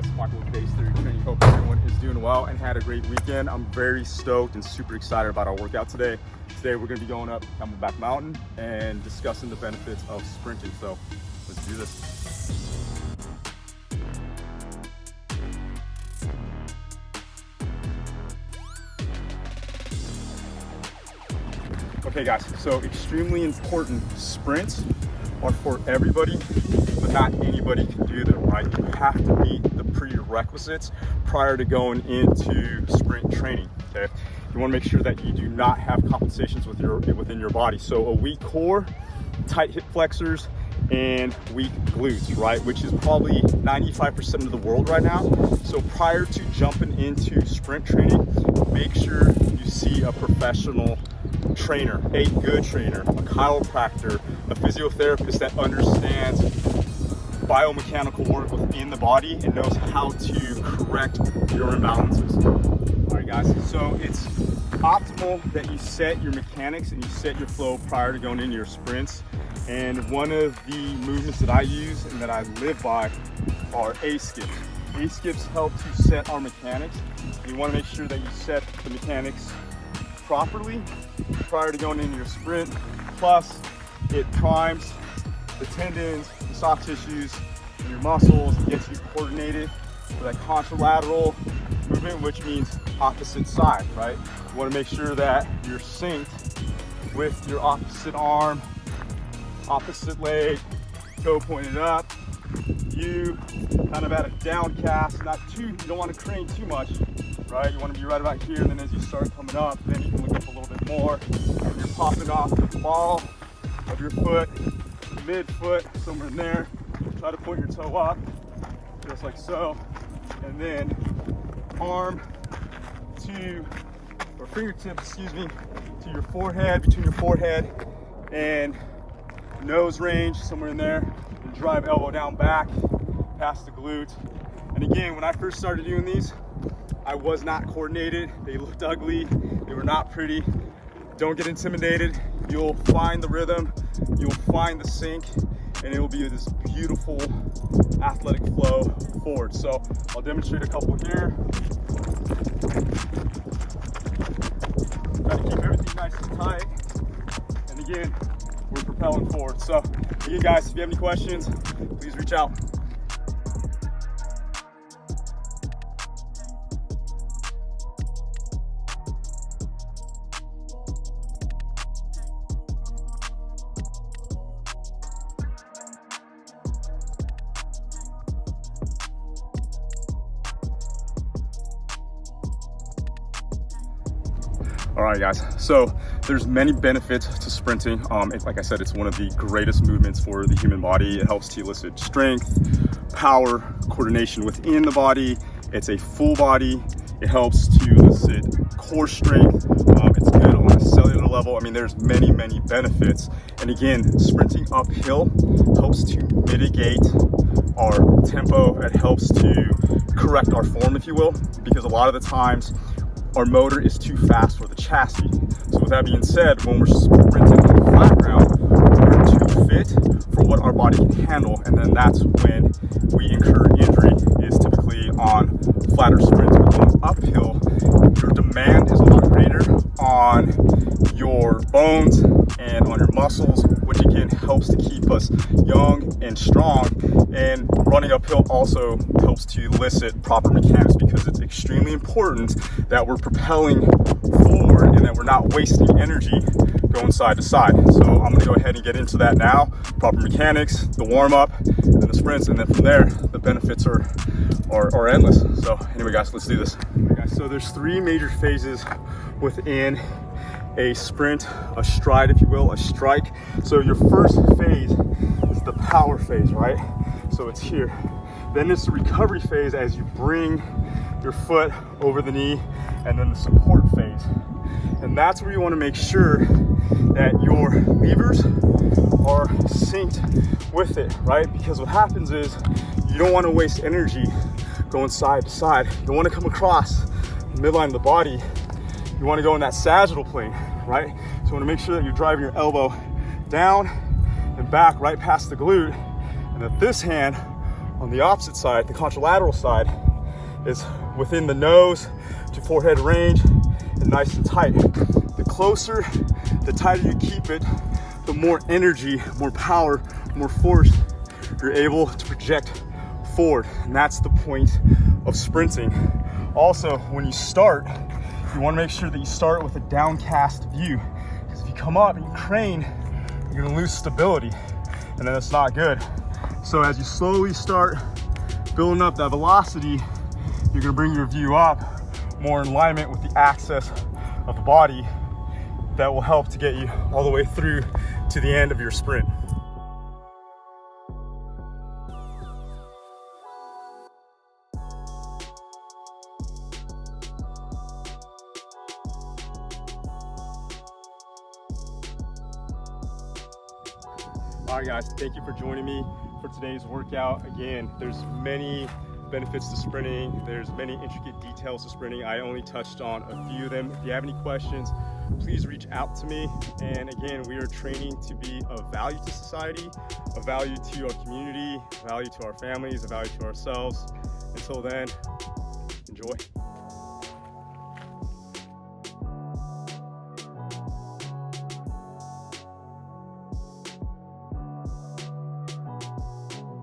guys, Michael with Base Theory Training. Hope everyone is doing well and had a great weekend. I'm very stoked and super excited about our workout today. Today we're going to be going up Camelback Mountain and discussing the benefits of sprinting. So let's do this. Okay guys, so extremely important, sprints are for everybody, but not anybody can do them, right? You have to meet the prerequisites prior to going into sprint training, okay? You wanna make sure that you do not have compensations within your body. So a weak core, tight hip flexors, and weak glutes, right? Which is probably 95% of the world right now. So prior to jumping into sprint training, make sure you see a professional trainer, a good trainer, a chiropractor, a physiotherapist that understands biomechanical work within the body and knows how to correct your imbalances. All right guys, so it's optimal that you set your mechanics and you set your flow prior to going into your sprints. And one of the movements that I use and that I live by are A-skips. A-skips help to set our mechanics. You want to make sure that you set the mechanics properly prior to going into your sprint. Plus, it primes the tendons, the soft tissues, and your muscles, and gets you coordinated for that contralateral movement, which means opposite side, right? You want to make sure that you're synced with your opposite arm, opposite leg, toe pointed up, you kind of at a downcast, not too, you don't want to crane too much, right? You want to be right about here, and then as you start coming up, then you can look up a little bit more. And you're popping off the ball of your foot, mid-foot, somewhere in there. Try to point your toe up, just like so. And then arm to, or fingertips, excuse me, to your forehead, between your forehead and nose range, somewhere in there. And drive elbow down back, past the glute. And again, when I first started doing these, I was not coordinated. They looked ugly. They were not pretty. Don't get intimidated. You'll find the rhythm. You'll find the sync, and it will be this beautiful athletic flow forward. So I'll demonstrate a couple here. Try to keep everything nice and tight. And again, we're propelling forward. So again, guys, if you have any questions, please reach out. All right guys, so there's many benefits to sprinting. Like I said, it's one of the greatest movements for the human body. It helps to elicit strength, power, coordination within the body. It's a full body. It helps to elicit core strength. It's good on a cellular level. I mean, there's many benefits. And again, sprinting uphill helps to mitigate our tempo. It helps to correct our form, if you will, because a lot of the times our motor is too fast for the chassis. So with that being said, when we're sprinting on the flat ground, we're too fit for what our body can handle, and then that's when we incur injury, is typically on flatter sprints. But going uphill, your demand is a lot greater on your bones and on your muscles, which again helps to keep us young and strong. And running uphill also helps to elicit proper mechanics, because it's extremely important that we're propelling forward and that we're not wasting energy going side to side. So I'm gonna go ahead and get into that now. Proper mechanics, the warm up, and the sprints, and then from there, the benefits are endless. So anyway guys, let's do this. Okay, guys, so there's three major phases within a sprint, a stride, if you will, a strike. So your first phase is the power phase, right? So it's here. Then it's the recovery phase as you bring your foot over the knee, and then the support phase. And that's where you want to make sure that your levers are synced with it, right? Because what happens is you don't want to waste energy going side to side. You don't want to come across the midline of the body. You want to go in that sagittal plane, right? So you want to make sure that you're driving your elbow down and back right past the glute, and that this hand On the opposite side, the contralateral side, is within the nose to forehead range and nice and tight. The closer, the tighter you keep it, the more energy, more power, more force you're able to project forward. And that's the point of sprinting. Also, when you start, you want to make sure that you start with a downcast view, because if you come up and you crane, you're going to lose stability, and then it's not good. So as you slowly start building up that velocity, you're going to bring your view up more in alignment with the axis of the body. That will help to get you all the way through to the end of your sprint. All right, guys, thank you for joining me for today's workout. Again, there's many benefits to sprinting. There's many intricate details to sprinting. I only touched on a few of them. If you have any questions, please reach out to me. And again, we are training to be of value to society, of value to our community, value to our families, a value to ourselves. Until then, enjoy.